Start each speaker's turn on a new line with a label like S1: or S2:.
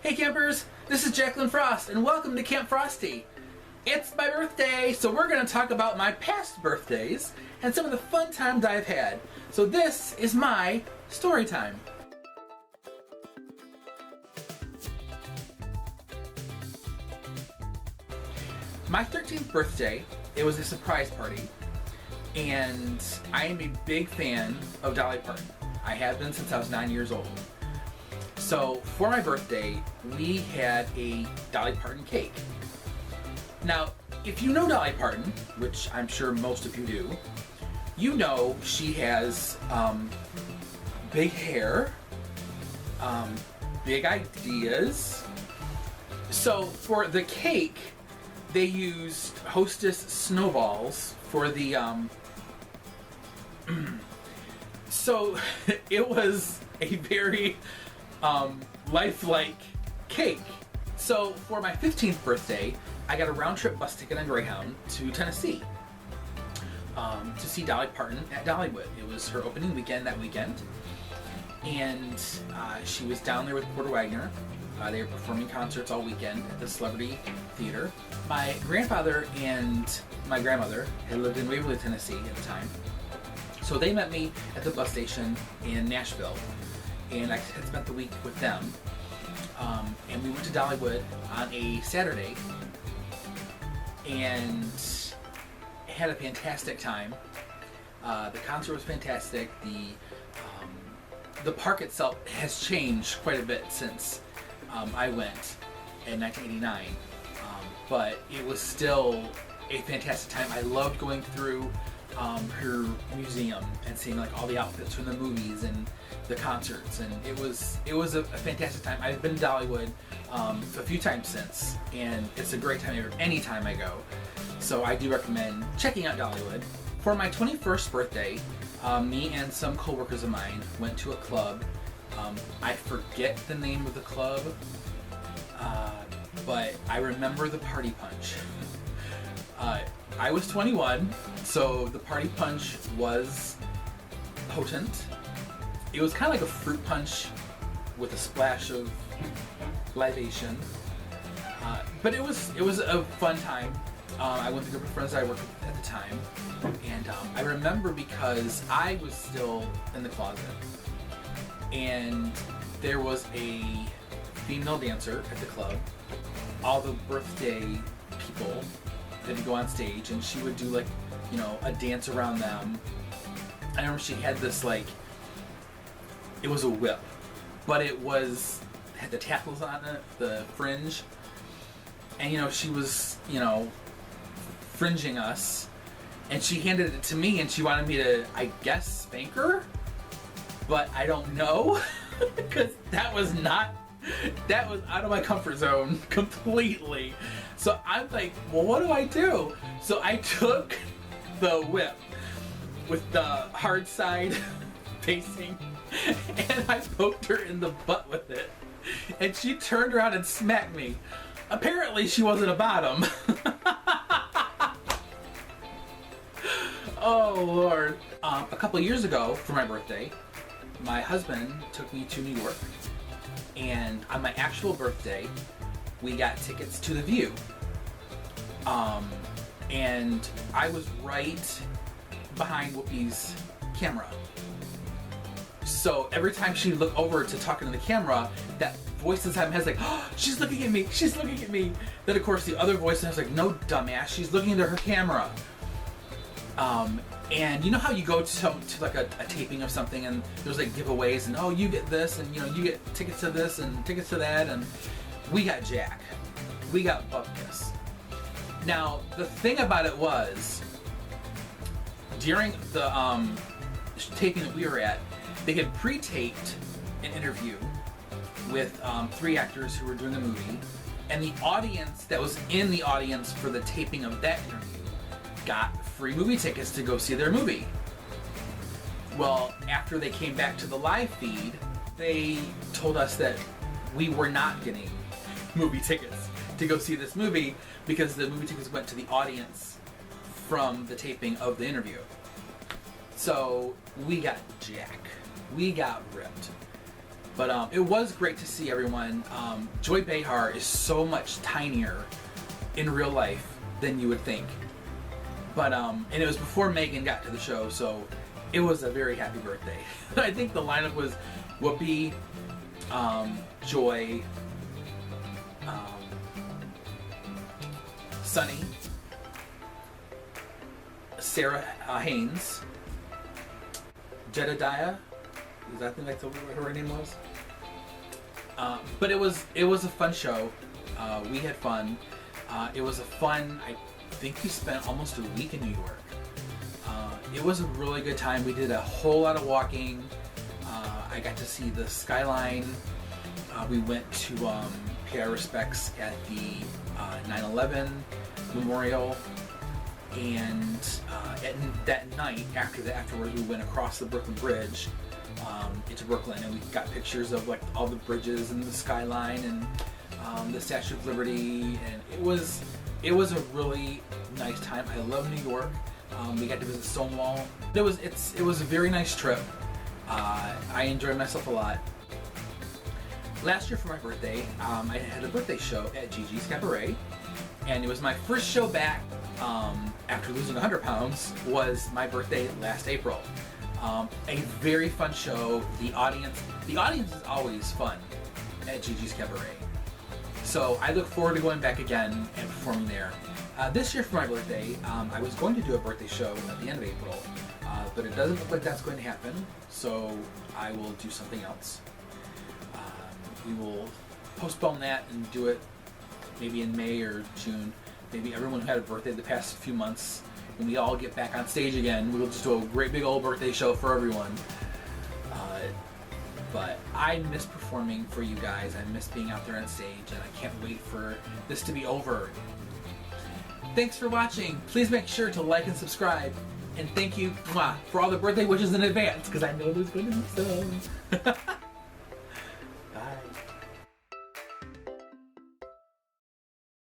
S1: Hey campers, this is Jacqueline Frost and welcome to Camp Frosty. It's my birthday, so we're going to talk about my past birthdays and some of the fun times I've had. So this is my story time. My 13th birthday, it was a surprise party, and I am a big fan of Dolly Parton. I have been since I was 9 years old. So for my birthday, we had a Dolly Parton cake. Now, if you know Dolly Parton, which I'm sure most of you do, you know she has big hair, big ideas. So for the cake, they used Hostess snowballs for the so it was a very lifelike cake. So for my 15th birthday, I got a round trip bus ticket on Greyhound to Tennessee to see Dolly Parton at Dollywood. It was her opening weekend that weekend, and she was down there with Porter Wagner. They were performing concerts all weekend at the Celebrity Theater. My grandfather and my grandmother had lived in Waverly, Tennessee at the time, so they met me at the bus station in Nashville, and I had spent the week with them. And we went to Dollywood on a Saturday and had a fantastic time. The concert was fantastic. The park itself has changed quite a bit since I went in 1989, but it was still a fantastic time. I loved going through her museum and seeing like all the outfits from the movies and the concerts, and it was a fantastic time. I've been to Dollywood a few times since, and it's a great time anytime I go. So I do recommend checking out Dollywood. For my 21st birthday, me and some coworkers of mine went to a club. I forget the name of the club, but I remember the Party Punch. I was 21, so the Party Punch was potent. It was kind of like a fruit punch with a splash of libation, but it was a fun time. I went with a group of friends I worked with at the time, and I remember because I was still in the closet, and there was a female dancer at the club. All the birthday people that go on stage, and she would do like, you know, a dance around them. I remember she had this like, it was a whip, but it had the tassels on it, the fringe, and you know, she was, you know, fringing us, and she handed it to me, and she wanted me to, I guess, spank her, but I don't know, because that was out of my comfort zone completely. So I'm like, well, what do I do? So I took the whip with the hard side facing, and I poked her in the butt with it, and she turned around and smacked me. Apparently she wasn't a bottom. Oh Lord. A couple years ago for my birthday, my husband took me to New York, and on my actual birthday we got tickets to The View, and I was right behind Whoopi's camera. So every time she looked over to talk into the camera, that voice inside my head was like, oh, she's looking at me, she's looking at me. Then of course the other voice was like, no dumbass, she's looking into her camera. And you know how you go to like a taping of something, and there's like giveaways, and oh, you get this, and you know, you get tickets to this and tickets to that, and we got Jack. We got Bupkis. Now, the thing about it was, during the taping that we were at, they had pre-taped an interview with 3 actors who were doing the movie, and the audience that was in the audience for the taping of that interview got free movie tickets to go see their movie. Well, after they came back to the live feed, they told us that we were not getting movie tickets to go see this movie because the movie tickets went to the audience from the taping of the interview. So we got Jack. We got ripped. But it was great to see everyone. Joy Behar is so much tinier in real life than you would think. But and it was before Megan got to the show, so it was a very happy birthday. I think the lineup was Whoopi, Joy, Sunny, Sarah Haynes, Jedediah. Is that like what her name was? But it was a fun show. We had fun. It was a fun. I think we spent almost a week in New York. It was a really good time. We did a whole lot of walking. I got to see the skyline. We went to pay our respects at the 9/11 memorial, and that night afterwards we went across the Brooklyn Bridge into Brooklyn, and we got pictures of like all the bridges and the skyline and the Statue of Liberty, and it was a really nice time. I love New York. We got to visit Stonewall. It was a very nice trip. I enjoyed myself a lot. Last year for my birthday, I had a birthday show at Gigi's Cabaret, and it was my first show back after losing 100 pounds. Was my birthday last April. A very fun show. The audience is always fun at Gigi's Cabaret. So I look forward to going back again and performing there. This year for my birthday, I was going to do a birthday show at the end of April, but it doesn't look like that's going to happen, so I will do something else. We will postpone that and do it maybe in May or June. Maybe everyone who had a birthday the past few months, when we all get back on stage again, we'll just do a great big old birthday show for everyone. But I miss performing for you guys. I miss being out there on stage, and I can't wait for this to be over. Thanks for watching. Please make sure to like and subscribe. And thank you for all the birthday wishes in advance, because I know there's going to be some.